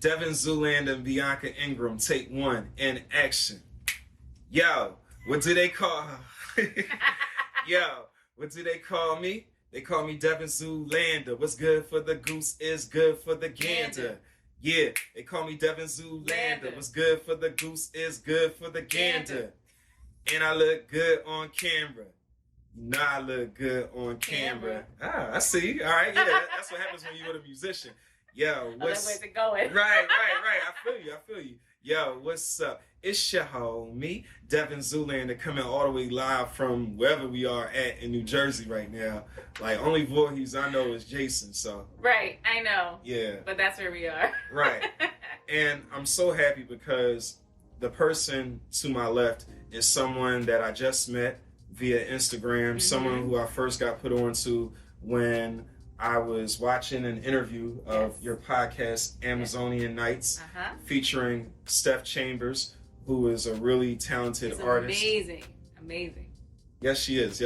Devin Zoolander and Bianca Ingram, take one, in action. Yo, what do they call her? Yo, what do they call me? They call me Devin Zoolander. What's good for the goose is good for the gander. Yeah, they call me Devin Zoolander. What's good for the goose is good for the gander. And I look good on camera. You know I look good on camera. Ah, I see. All right, yeah, that's what happens when you're with a musician. Yo, what's... Where's it going? Right. I feel you. Yo, what's up? It's your homie, Devin Zoolander, coming all the way live from wherever we are at in New Jersey right now. Like, only voice I know is Jason, so. Right, I know. Yeah. But that's where we are. Right. And I'm so happy because the person to my left is someone that I just met via Instagram, someone who I first got put on to when I was watching an interview of your podcast, Amazonian Nights, featuring Steph Chambers, who is a really talented artist. Amazing. Yes, she is.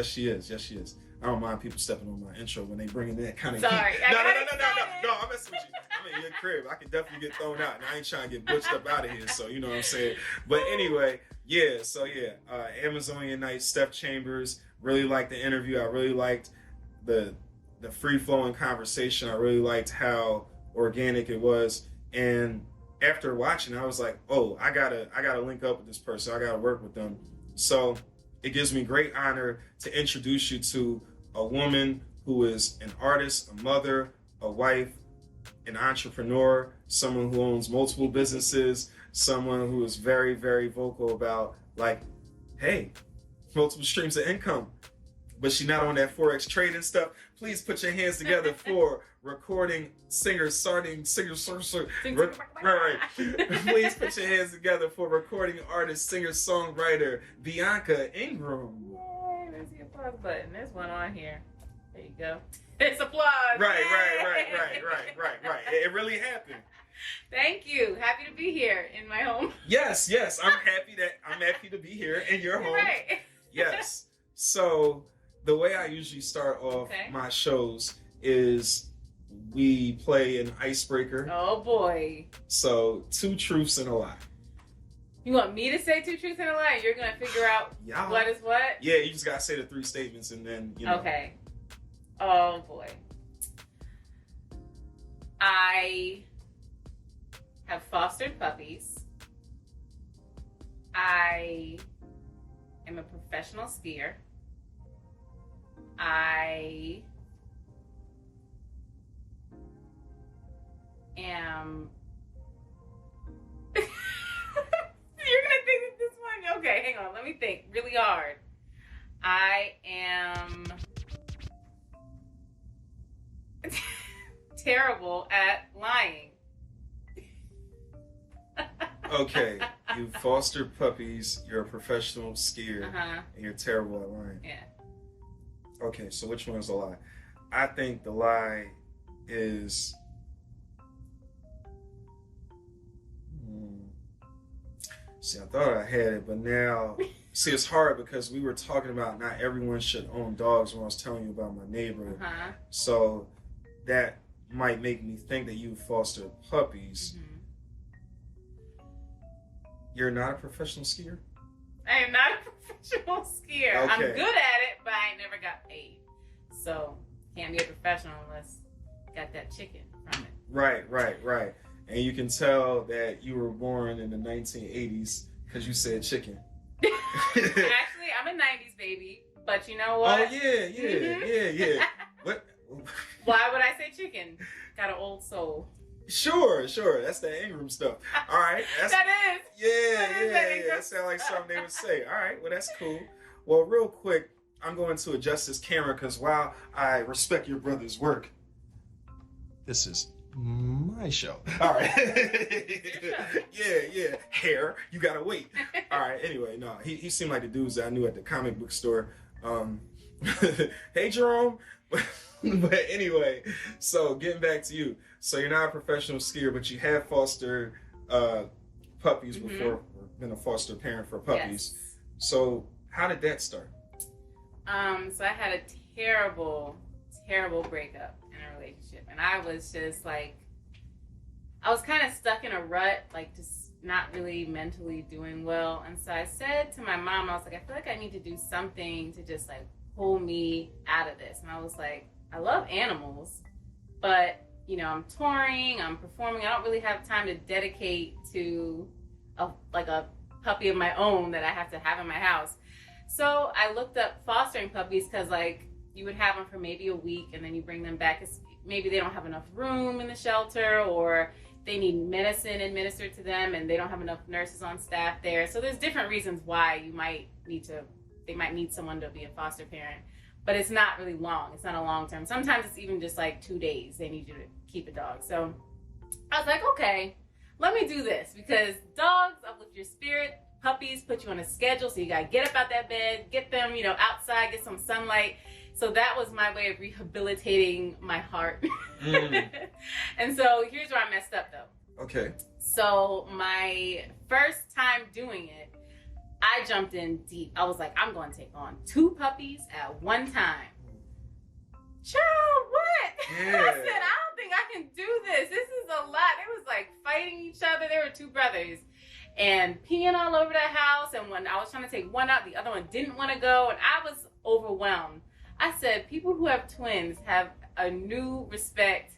I don't mind people stepping on my intro when they bring in that kind of Sorry. heat. No, I'm messing with you. I'm in your crib. I can definitely get thrown out, and I ain't trying to get butched up out of here, so you know what I'm saying. But anyway, Amazonian Nights, Steph Chambers, really liked the interview. I really liked the free-flowing conversation. I really liked how organic it was. And after watching, I was like, oh, I gotta link up with this person. I gotta work with them. So it gives me great honor to introduce you to a woman who is an artist, a mother, a wife, an entrepreneur, someone who owns multiple businesses, someone who is very, very vocal about, like, hey, multiple streams of income. But she's not on that Forex trading stuff. Please put your hands together for recording singer. Please put your hands together for recording artist, singer, songwriter, Bianca Ingram. Yay, there's the applause button. There's one on here. There you go. It's applause. Right. It really happened. Thank you. Happy to be here in my home. Yes. I'm happy to be here in your home. Right. Yes. So the way I usually start off my shows is we play an icebreaker. Oh boy. So 2 truths and a lie. You want me to say 2 truths and a lie? You're going to figure out what is what? Yeah, you just got to say the 3 statements and then, you know. Okay. Oh boy. I have fostered puppies. I am a professional skier. I am... You're going to think that this one... Okay, hang on. Let me think really hard. I am terrible at lying. Okay, you foster puppies, you're a professional skier, and you're terrible at lying. Yeah. Okay, so which one is the lie? I think the lie is... See, I thought I had it, but now... See, it's hard because we were talking about not everyone should own dogs when I was telling you about my neighbor. So that might make me think that you foster puppies. You're not a professional skier? I am not a professional skier. Okay. I'm good at it, but I ain't never got paid. So can't be a professional unless you got that chicken from it. Right. And you can tell that you were born in the 1980s because you said chicken. Actually, I'm a 90s baby, but you know what? Oh, yeah. What? Why would I say chicken? Got an old soul. Sure. That's that Ingram stuff. All right. That is. Yeah. That sounds like something they would say. All right. Well, that's cool. Well, real quick, I'm going to adjust this camera because while I respect your brother's work, this is my show. All right. Yeah. Hair, you gotta wait. All right. Anyway, no, he seemed like the dudes that I knew at the comic book store. Hey, Jerome. But anyway, so getting back to you. So you're not a professional skier, but you have fostered puppies before, or been a foster parent for puppies. Yes. So how did that start? So I had a terrible breakup in a relationship, and I was just like, I was kind of stuck in a rut, like just not really mentally doing well. And so I said to my mom, I was like, I feel like I need to do something to just like pull me out of this. And I was like, I love animals, but you know, I'm touring, I'm performing. I don't really have time to dedicate to a puppy of my own that I have to have in my house. So I looked up fostering puppies because like you would have them for maybe a week and then you bring them back. Maybe they don't have enough room in the shelter, or they need medicine administered to them and they don't have enough nurses on staff there. So there's different reasons why they might need someone to be a foster parent. But it's not really long. It's not a long term. Sometimes it's even just like 2 days they need you to keep a dog. So I was like, okay, let me do this, because dogs uplift your spirit. Puppies put you on a schedule, so you gotta get up out that bed, get them, you know, outside, get some sunlight. So that was my way of rehabilitating my heart. And so here's where I messed up though. Okay. So my first time doing it, I jumped in deep. I was like, I'm going to take on 2 puppies at one time. Child, what? Yeah. I said, I don't think I can do this. This is a lot. It was like fighting each other. There were 2 brothers and peeing all over the house. And when I was trying to take one out, the other one didn't want to go. And I was overwhelmed. I said, people who have twins have a new respect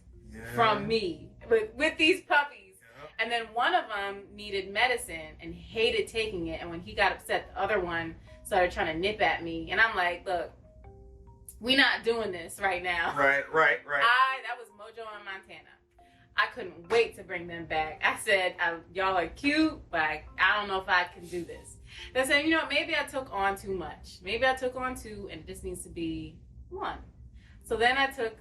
from me with these puppies. And then one of them needed medicine and hated taking it. And when he got upset, the other one started trying to nip at me. And I'm like, look, we not doing this right now. Right. That was Mojo in Montana. I couldn't wait to bring them back. I said, y'all are cute, but I don't know if I can do this. They said, you know, maybe I took on too much. Maybe I took on 2 and it just needs to be 1. So then I took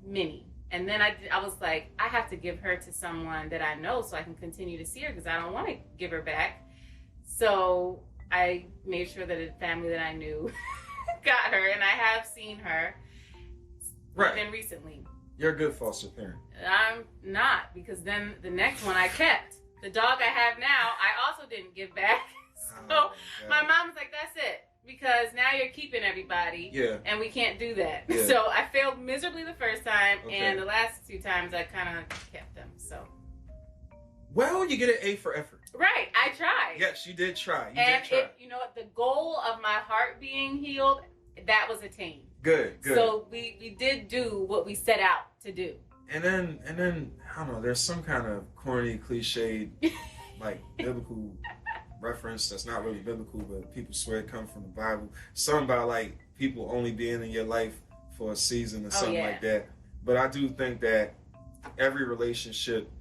Minnie. And then I was like, I have to give her to someone that I know so I can continue to see her, because I don't want to give her back. So I made sure that a family that I knew got her, and I have seen her even recently. You're a good foster parent. I'm not, because then the next one I kept. The dog I have now, I also didn't give back. So my mom was like, that's it. Because now you're keeping everybody, and we can't do that. Yeah. So I failed miserably the first time, and the last 2 times I kind of kept them. So, well, you get an A for effort. Right, I tried. Yes, you did try. You know what? The goal of my heart being healed, that was attained. Good. So we did do what we set out to do. And then I don't know. There's some kind of corny, cliched, like biblical reference that's not really biblical, but people swear it comes from the Bible. Something about like people only being in your life for a season or something like that. But I do think that every relationship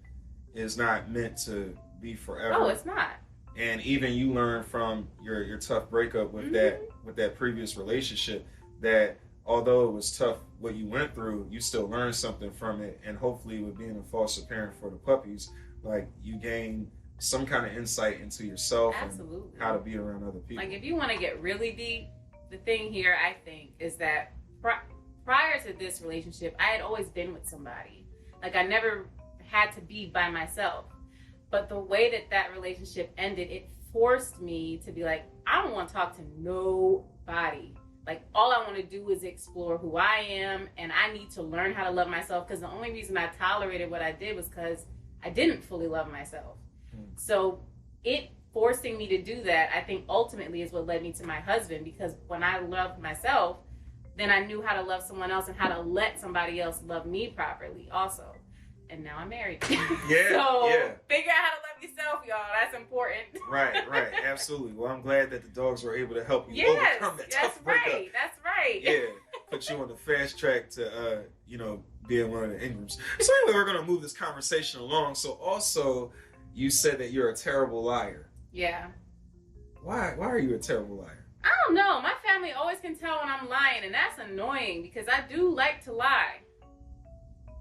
is not meant to be forever. Oh, it's not. And even you learn from your tough breakup with that previous relationship that although it was tough what you went through, you still learned something from it. And hopefully with being a foster parent for the puppies, like you gain some kind of insight into yourself and how to be around other people. Like if you want to get really deep, the thing here I think is that prior to this relationship, I had always been with somebody. Like I never had to be by myself. But the way that relationship ended, it forced me to be like, I don't want to talk to nobody. Like all I want to do is explore who I am, and I need to learn how to love myself, because the only reason I tolerated what I did was because I didn't fully love myself. So it forcing me to do that, I think ultimately is what led me to my husband, because when I loved myself, then I knew how to love someone else and how to let somebody else love me properly also. And now I'm married. So figure out how to love yourself, y'all. That's important. Right. Absolutely. Well, I'm glad that the dogs were able to help you overcome that tough breakup. That's right. Yeah. Put you on the fast track to, being one of the Ingrams. So anyway, we're going to move this conversation along. So also, you said that you're a terrible liar. Yeah. Why are you a terrible liar? I don't know. My family always can tell when I'm lying, and that's annoying because I do like to lie.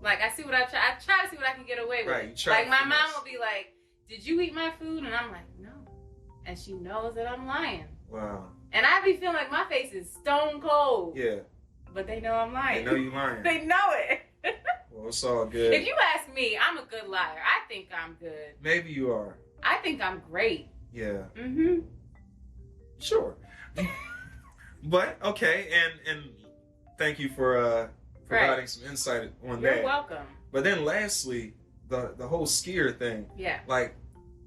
Like I try to see what I can get away with. Right, you try. Like my mom will be like, "Did you eat my food?" And I'm like, "No," and she knows that I'm lying. Wow. And I be feeling like my face is stone cold. Yeah. But they know I'm lying. They know you lying. They know it. Well, it's all good. If you ask me, I'm a good liar. I think I'm good. Maybe you are. I think I'm great. Yeah. Mm-hmm. Sure. But okay, and thank you for providing some insight on that. You're welcome. But then lastly, the whole skier thing. Yeah. Like,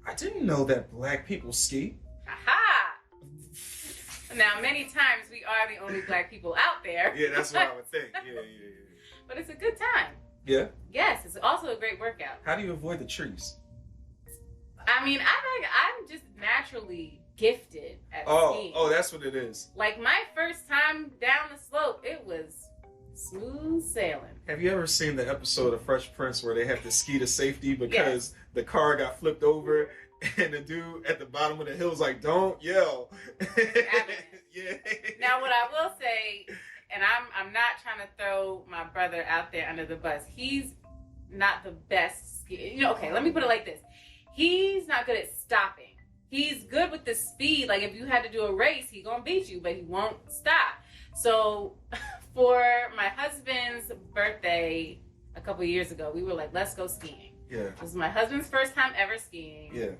I didn't know that black people ski. Aha! Now, many times we are the only black people out there. Yeah, that's what I would think. Yeah. But it's a good time. Yeah? Yes, it's also a great workout. How do you avoid the trees? I mean, I'm just naturally gifted at skiing. Oh, that's what it is. Like, my first time down the slope, it was smooth sailing. Have you ever seen the episode of Fresh Prince where they have to ski to safety because the car got flipped over and the dude at the bottom of the hill is like, don't yell. Yeah. Now, what I will say, and I'm not trying to throw my brother out there under the bus. He's not the best skier. Okay, let me put it like this. He's not good at stopping. He's good with the speed. Like, if you had to do a race, he's going to beat you, but he won't stop. So, for my husband's birthday a couple years ago, we were like, let's go skiing. Yeah. It was my husband's first time ever skiing. Yeah.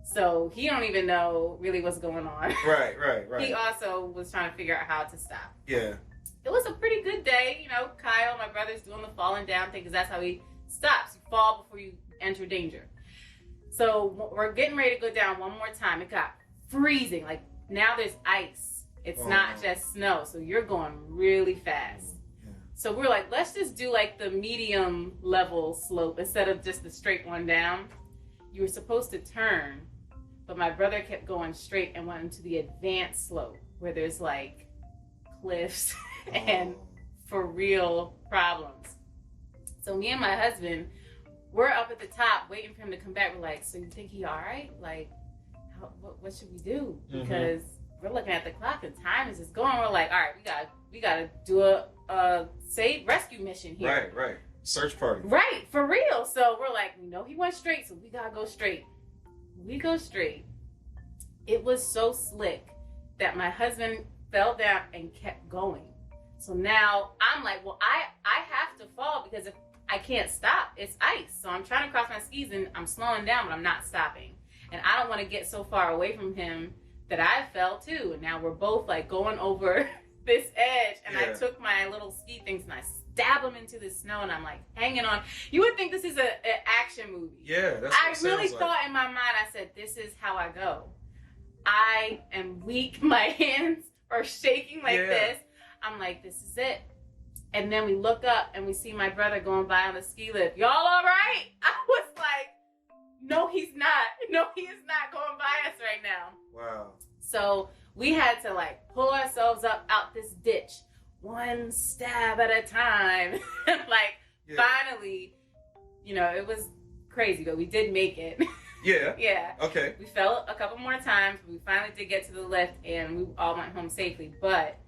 So, he don't even know really what's going on. Right. He also was trying to figure out how to stop. Yeah. It was a pretty good day. You know, Kyle, my brother's doing the falling down thing because that's how he stops. You fall before you enter danger. So we're getting ready to go down one more time. It got freezing. Like, now there's ice. It's not just snow. So you're going really fast. Yeah. So we're like, let's just do like the medium level slope instead of just the straight one down. You were supposed to turn, but my brother kept going straight and went into the advanced slope where there's like cliffs and for real problems. So me and my husband, we're up at the top waiting for him to come back. We're like, so you think he all right? Like, what should we do? Because we're looking at the clock and time is just going. We're like, all right, we gotta do a save rescue mission here. Right. Search party. Right, for real. So we're like, we know he went straight, so we gotta go straight. We go straight. It was so slick that my husband fell down and kept going. So now I'm like, well, I have to fall because if I can't stop, it's ice. So I'm trying to cross my skis and I'm slowing down, but I'm not stopping. And I don't want to get so far away from him that I fell too. And now we're both like going over this edge. And I took my little ski things and I stab them into the snow and I'm like hanging on. You would think this is an action movie. Yeah, that's what I it really sounds thought in my mind, I said, this is how I go. I am weak. My hands are shaking like this. I'm like, this is it. And then we look up and we see my brother going by on the ski lift. Y'all all right? I was like, no, he's not. No, he is not going by us right now. Wow. So we had to like pull ourselves up out this ditch, one stab at a time. Finally, you know, it was crazy, but we did make it. Yeah. Yeah. Okay. We fell a couple more times, but we finally did get to the lift and we all went home safely. But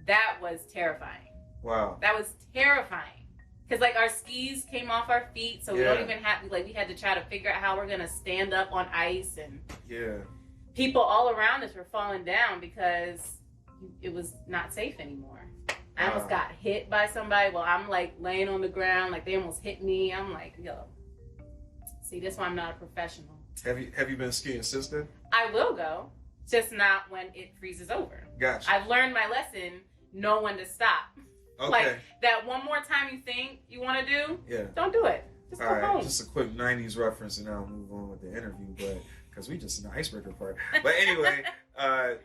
that was terrifying. Wow. That was terrifying. Because, like, our skis came off our feet, so we don't even have, like, we had to try to figure out how we're going to stand up on ice. And people all around us were falling down because it was not safe anymore. I almost got hit by somebody while I'm, like, laying on the ground. Like, they almost hit me. I'm like, yo. See, that's why I'm not a professional. Have you been skiing since then? I will go, just not when it freezes over. Gotcha. I've learned my lesson, know when to stop. Okay. Like, that one more time you think you want to do, don't do it. Just go home. Just a quick 90s reference and now I'll move on with the interview, but because we just in the icebreaker part. But anyway, I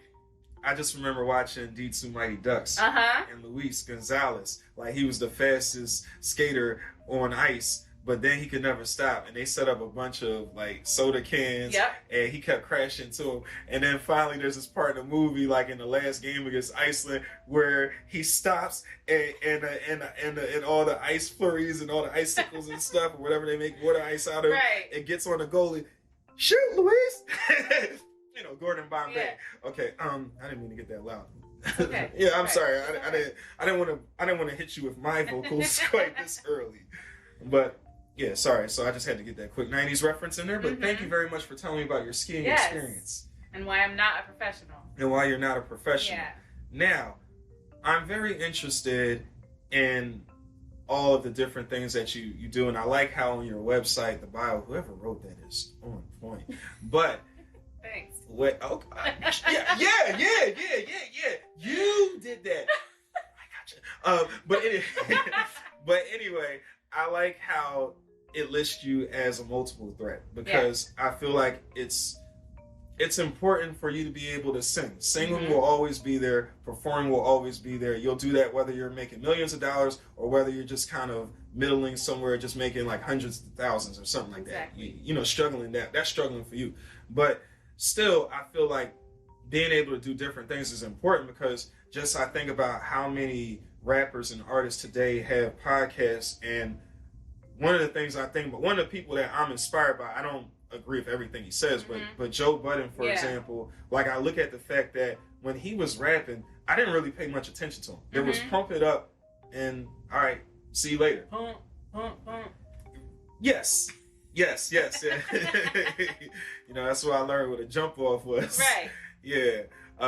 just remember watching D2 Mighty Ducks and Luis Gonzalez. Like, he was the fastest skater on ice, but then he could never stop. And they set up a bunch of, like, soda cans, and he kept crashing into them. And then finally there's this part in the movie, like in the last game against Iceland, where he stops and all the ice flurries and all the icicles and stuff, or whatever they make water ice out of, it gets on the goalie. Shoot, Luis! You know, Gordon Bombay. Okay, I didn't mean to get that loud. Okay. I'm sorry. I didn't want to hit you with my vocals quite this early. But yeah, sorry. So I just had to get that quick 90s reference in there. But thank you very much for telling me about your skiing experience. And why I'm not a professional. And why you're not a professional. Yeah. Now, I'm very interested in all of the different things that you do. And I like how on your website, the bio, whoever wrote that is on point. But thanks. What? Oh, yeah. You did that. I gotcha. But anyway, I like how it lists you as a multiple threat because I feel like it's important for you to be able to sing. Singing will always be there. Performing will always be there. You'll do that whether you're making millions of dollars or whether you're just kind of middling somewhere, just making like hundreds of thousands or something like that. You know, struggling that's struggling for you. But still, I feel like being able to do different things is important because just I think about how many rappers and artists today have podcasts, and one of the things I think, but one of the people that I'm inspired by, I don't agree with everything he says, but Joe Budden, for example, like I look at the fact that when he was rapping, I didn't really pay much attention to him. There was pump it up and all right, see you later. Pump, pump, pump. Yes. You know, that's what I learned what a jump off was. Right. Yeah.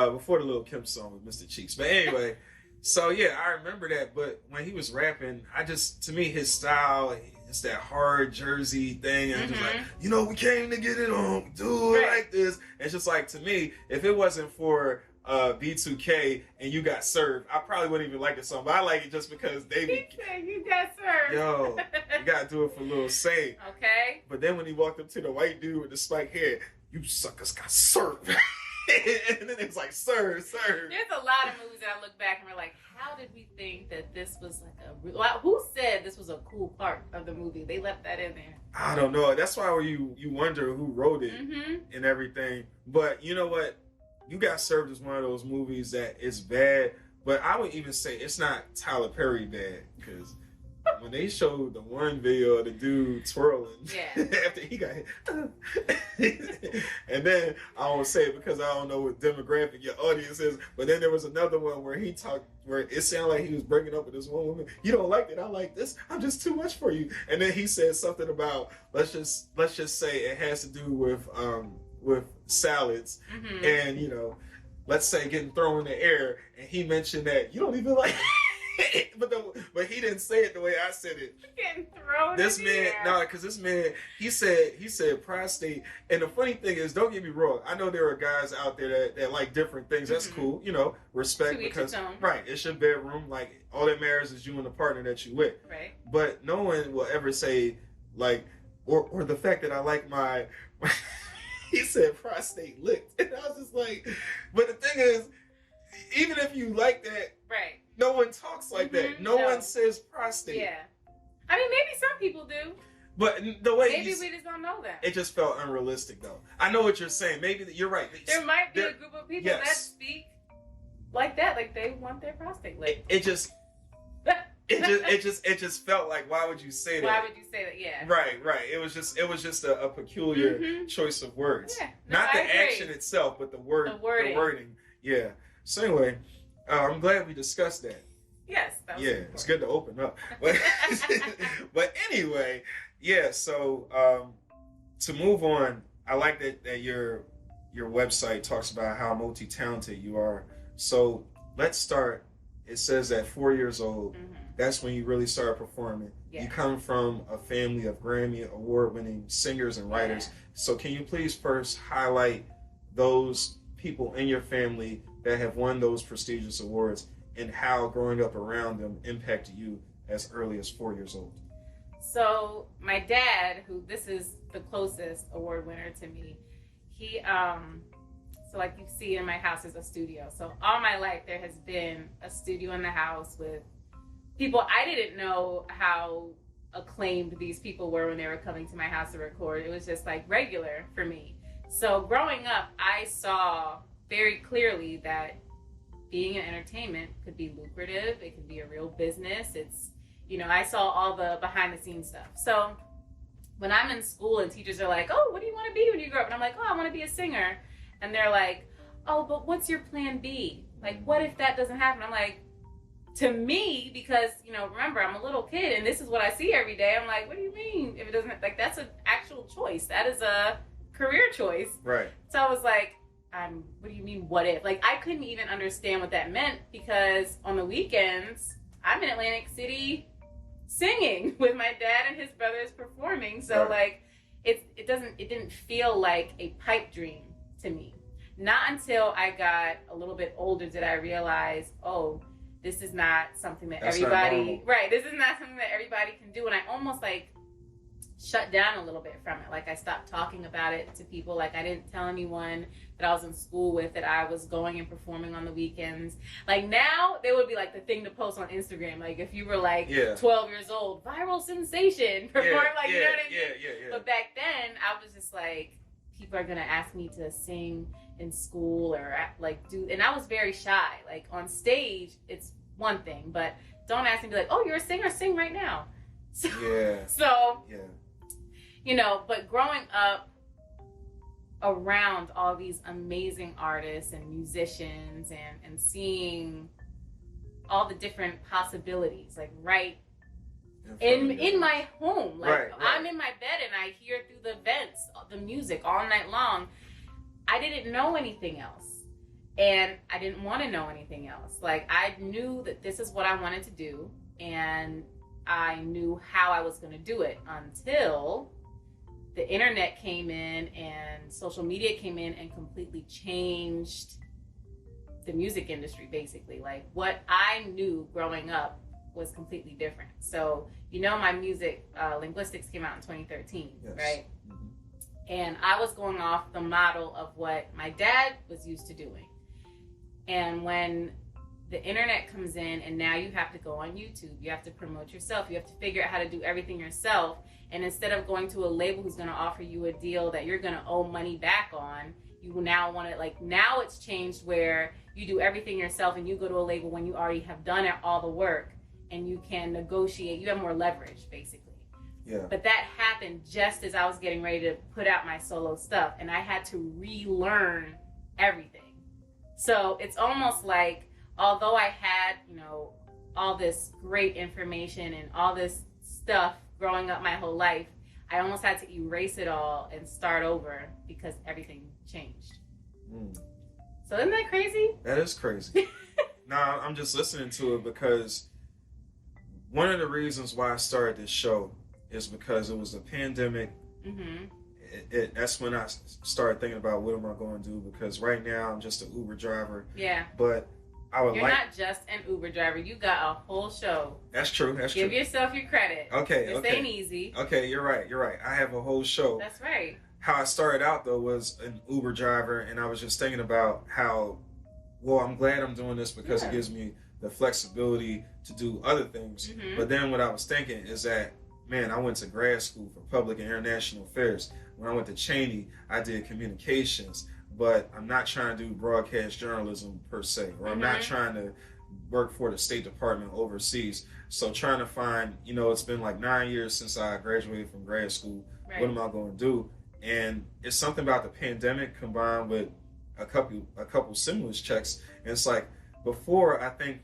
Before the Lil Kim song with Mr. Cheeks. But anyway, so yeah, I remember that. But when he was rapping, to me, his style, it's that hard Jersey thing. And I'm just like, you know, we came to get it on, do it like this. It's just like, to me, if it wasn't for B2K and You Got Served, I probably wouldn't even like the song. But I like it just because they He said You Got Served. Yo, you gotta do it for Lil Say. Okay. But then when he walked up to the white dude with the spiked hair, you suckers got served. And then it was like, serve. There's a lot of movies that I look back and we're like, how did we think that this was like who said this was a cool part of the movie? They left that in there. I don't know. That's why you wonder who wrote it and everything. But you know what? You Got Served is one of those movies that is bad, but I would even say it's not Tyler Perry bad, because when they showed the one video of the dude twirling after he got hit, and then I won't say it because I don't know what demographic your audience is, but then there was another one where he talked, where it sounded like he was breaking up with this one woman. You don't like it, I like this. I'm just too much for you. And then he said something about let's just say it has to do with salads, and you know, let's say getting thrown in the air, and he mentioned that you don't even like it. but he didn't say it the way I said it. Getting thrown this in man, the air. no, because this man, he said prostate, and the funny thing is, don't get me wrong, I know there are guys out there that like different things. That's cool, you know, respect, because right, it's your bedroom. Like all that matters is you and the partner that you with. Right. But no one will ever say like, or the fact that I like my. He said prostate licked. And I was just like, but the thing is, even if you like that, right, no one talks like that. No one says prostate. Yeah. I mean, maybe some people do. But the way maybe we just don't know that. It just felt unrealistic, though. I know what you're saying. Maybe you're right. There might be a group of people that speak like that, like they want their prostate licked. It just felt like, why would you say that? Why would you say that? Yeah. Right. It was just a peculiar choice of words. Yeah. No, not the action itself, but the wording. Yeah. So anyway, I'm glad we discussed that. Yes. That was important. It's good to open up. But anyway, yeah. So to move on, I like that your website talks about how multi-talented you are. So let's start. It says at 4 years old, that's when you really started performing. Yeah. You come from a family of Grammy award-winning singers and writers. Yeah. So can you please first highlight those people in your family that have won those prestigious awards and how growing up around them impacted you as early as 4 years old? So my dad, who this is the closest award winner to me, he so like you see in my house is a studio. So all my life there has been a studio in the house with people. I didn't know how acclaimed these people were when they were coming to my house to record. It was just like regular for me. So growing up, I saw very clearly that being in entertainment could be lucrative. It could be a real business. It's, you know, I saw all the behind the scenes stuff. So when I'm in school and teachers are like, oh, what do you want to be when you grow up? And I'm like, oh, I want to be a singer. And they're like, oh, but what's your plan B? Like, what if that doesn't happen? I'm like, to me, because, you know, remember, I'm a little kid and this is what I see every day. I'm like, what do you mean if it doesn't, like, that's an actual choice. That is a career choice. Right. So I was like, what do you mean, what if? Like, I couldn't even understand what that meant because on the weekends, I'm in Atlantic City singing with my dad and his brothers performing. So, like, it didn't feel like a pipe dream to me. Not until I got a little bit older did I realize, oh, this is not something that everybody, right, this is not something that everybody can do. And I almost like shut down a little bit from it. Like I stopped talking about it to people. Like I didn't tell anyone that I was in school with that I was going and performing on the weekends. Like now, they would be like the thing to post on Instagram. Like if you were like 12 years old, viral sensation, perform, like you know what I mean? Yeah. But back then, I was just like, people are gonna ask me to sing in school or like do, and I was very shy. Like on stage, it's one thing, but don't ask me to be like, oh, you're a singer, sing right now. So, you know, but growing up around all these amazing artists and musicians and seeing all the different possibilities, like in my home, like I'm in my bed and I hear through the vents the music all night long. I didn't know anything else, and I didn't want to know anything else. Like I knew that this is what I wanted to do, and I knew how I was going to do it until the internet came in and social media came in and completely changed the music industry, basically. Like what I knew growing up was completely different. So, you know, my music, linguistics came out in 2013, right? Mm-hmm. And I was going off the model of what my dad was used to doing. And when the internet comes in and now you have to go on YouTube, you have to promote yourself, you have to figure out how to do everything yourself. And instead of going to a label who's going to offer you a deal that you're going to owe money back on, you now want to, like, now it's changed where you do everything yourself and you go to a label when you already have done all the work and you can negotiate. You have more leverage, basically. Yeah. But that happened just as I was getting ready to put out my solo stuff, and I had to relearn everything. So it's almost like, although I had, you know, all this great information and all this stuff growing up my whole life, I almost had to erase it all and start over because everything changed. So isn't that crazy? That is crazy. Nah, I'm just listening to it because one of the reasons why I started this show is because it was a pandemic. Mm-hmm. That's when I started thinking about what am I going to do, because right now I'm just an Uber driver. Yeah. But You're not just an Uber driver. You got a whole show. That's true. Give yourself your credit. Okay. This ain't easy. Okay, you're right. I have a whole show. That's right. How I started out, though, was an Uber driver, and I was just thinking about how, well, I'm glad I'm doing this because it gives me the flexibility to do other things. Mm-hmm. But then what I was thinking is that, man, I went to grad school for public and international affairs. When I went to Cheney, I did communications. But I'm not trying to do broadcast journalism per se, or I'm not trying to work for the State Department overseas. So trying to find, you know, it's been like 9 years since I graduated from grad school. Right. What am I going to do? And it's something about the pandemic combined with a couple stimulus checks. And it's like, before, I think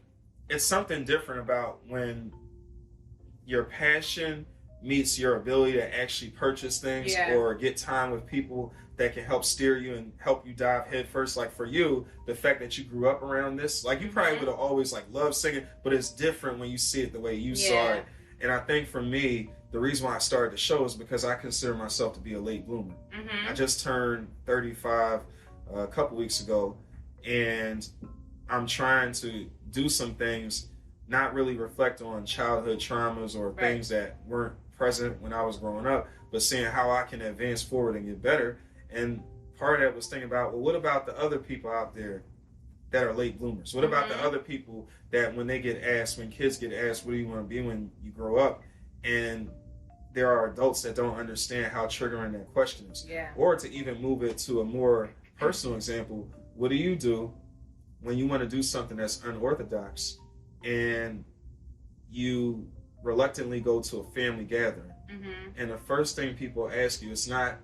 it's something different about when your passion meets your ability to actually purchase things or get time with people that can help steer you and help you dive head first. Like for you, the fact that you grew up around this, like you probably would have always like loved singing, but it's different when you see it the way you saw it. And I think for me, the reason why I started the show is because I consider myself to be a late bloomer. Mm-hmm. I just turned 35 a couple weeks ago, and I'm trying to do some things, not really reflect on childhood traumas or things that weren't present when I was growing up, but seeing how I can advance forward and get better. And part of that was thinking about, well, what about the other people out there that are late bloomers? What about the other people that when kids get asked, what do you want to be when you grow up? And there are adults that don't understand how triggering that question is. Yeah. Or to even move it to a more personal example, what do you do when you want to do something that's unorthodox and you reluctantly go to a family gathering? And the first thing people ask you is not,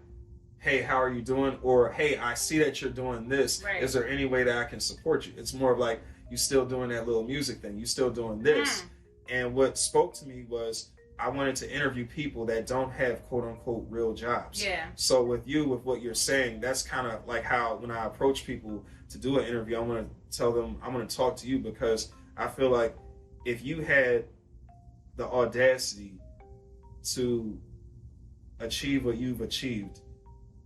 hey, how are you doing? Or, hey, I see that you're doing this. Right. Is there any way that I can support you? It's more of like, you still doing that little music thing. You still doing this. And what spoke to me was I wanted to interview people that don't have quote unquote real jobs. Yeah. So with what you're saying, that's kind of like how when I approach people to do an interview, I want to tell them, I'm going to talk to you because I feel like if you had the audacity to achieve what you've achieved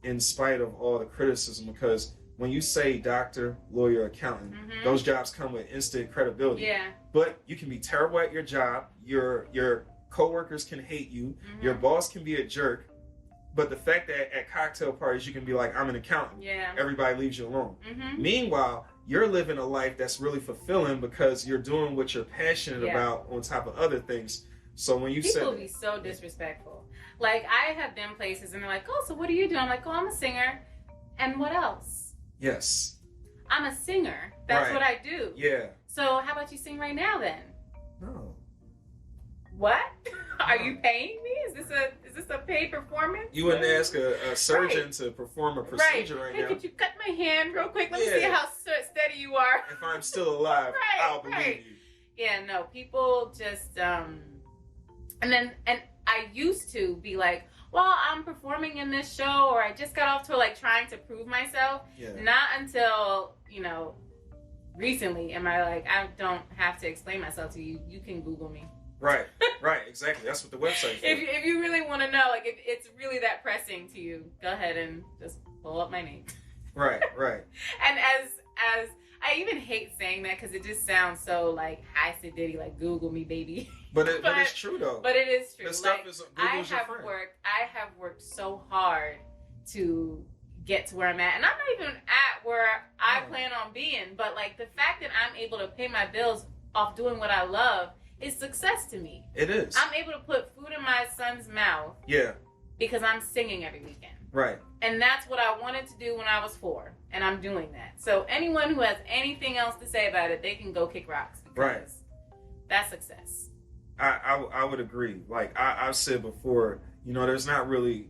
in spite of all the criticism, because when you say doctor, lawyer, accountant, those jobs come with instant credibility. Yeah. But you can be terrible at your job. Your coworkers can hate you, your boss can be a jerk, but the fact that at cocktail parties you can be like, I'm an accountant, everybody leaves you alone. Meanwhile, you're living a life that's really fulfilling because you're doing what you're passionate about on top of other things. So when you people be so disrespectful. Like, I have been places and they're like, oh, so what do you do? I'm like, oh, I'm a singer. And what else? Yes. I'm a singer. That's what I do. Yeah. So how about you sing right now then? No. What? Are you paying me? Is this a paid performance? You wouldn't ask a surgeon to perform a procedure right now. Hey, could you cut my hand real quick? Let me see how steady you are. If I'm still alive, I'll believe you. Yeah, no, people just and I used to be like, well, I'm performing in this show, or I just got off tour, like trying to prove myself. Not until, recently am I like, I don't have to explain myself to you. You can Google me. Right, exactly. That's what the website is. If you really want to know, like, if it's really that pressing to you, go ahead and just pull up my name. Right. And as I even hate saying that because it just sounds so like high sedity, like Google me, baby. But it's true though. But it is true. The stuff is Google's your friend. I have worked so hard to get to where I'm at, and I'm not even at where I plan on being. But like the fact that I'm able to pay my bills off doing what I love is success to me. It is. I'm able to put food in my son's mouth. Yeah. Because I'm singing every weekend. Right. And that's what I wanted to do when I was 4, and I'm doing that. So anyone who has anything else to say about it, they can go kick rocks. Right. That's success. I would agree. Like I've said before, there's not really.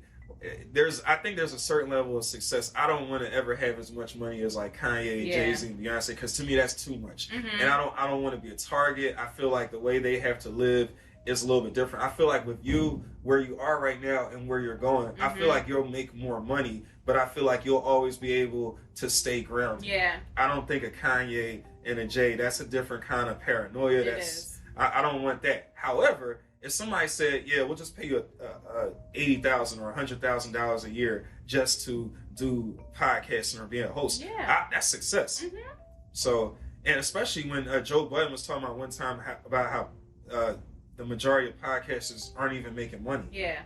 I think there's a certain level of success. I don't want to ever have as much money as like Kanye, Jay-Z, and Beyonce, because to me that's too much. And I don't want to be a target. I feel like the way they have to live is a little bit different. I feel like with you, where you are right now and where you're going, I feel like you'll make more money, but I feel like you'll always be able to stay grounded. Yeah. I don't think a Kanye and a Jay, that's a different kind of paranoia. I don't want that. However, if somebody said, yeah, we'll just pay you $80,000 or $100,000 a year just to do podcasting or be a host, that's success. So, and especially when Joe Budden was talking about one time about how the majority of podcasters aren't even making money. Yeah.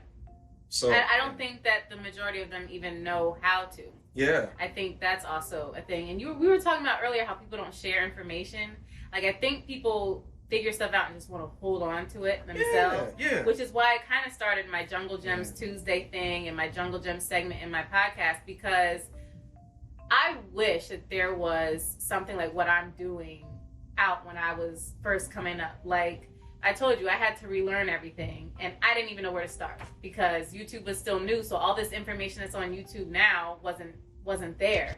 So I don't think that the majority of them even know how to. Yeah. I think that's also a thing. And we were talking about earlier how people don't share information. Like, I think people figure stuff out and just want to hold on to it themselves. Yeah. Which is why I kind of started my Jungle Gems Tuesday thing and my Jungle Gems segment in my podcast, because I wish that there was something like what I'm doing out when I was first coming up. Like, I told you, I had to relearn everything, and I didn't even know where to start because YouTube was still new, so all this information that's on YouTube now wasn't there.